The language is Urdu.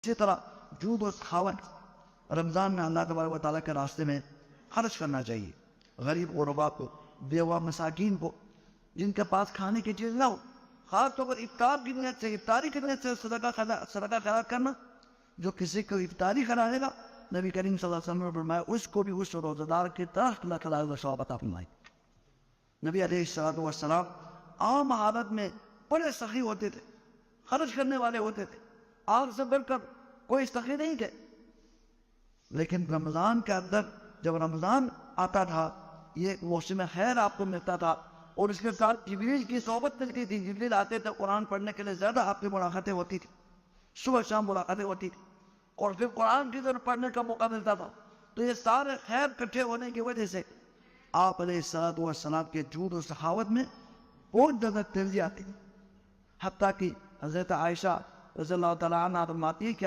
اسی طرح جود و سخاوت رمضان میں اللہ تبارک و تعالیٰ کے راستے میں خرچ کرنا چاہیے. غریب غربا کو، بیوہ مساکین کو، جن کے پاس کھانے کی چیز نہ ہو، خاص طور پر افطار کی نیت سے، افطاری کی نیت سے صدقہ خیرات کرنا. جو کسی کو افطاری کرائے گا، نبی کریم صلی اللہ علیہ وسلم نے فرمایا اس کو بھی اس روزہ دار کی طرح اللہ تعالیٰ کا ثواب عطا فرمائے. نبی علیہ السلام عام حالت میں بڑے سخی ہوتے تھے، خرچ کرنے والے ہوتے تھے، آپ سے بڑھ کر کوئی سخی نہیں تھے. لیکن رمضان کے اندر جب رمضان آتا تھا، یہ موسم خیر آپ کو ملتا تھا، اور اس کے ساتھ جبریل کی صحبت ملتی تھی. جبریل آتے تھے قرآن پڑھنے کے لیے، زیادہ آپ کی ملاقاتیں ہوتی تھی، صبح شام ملاقاتیں ہوتی تھی، اور پھر قرآن کی طرف پڑھنے کا موقع ملتا تھا. تو یہ سارے خیر اکٹھے ہونے کی وجہ سے آپ علیہ السلام کے جود و سخاوت میں بہت زیادہ تیزی آتی. حتیٰ کہ حضرت عائشہ رضی اللہ تعالیٰ عنہ فرماتی ہے کہ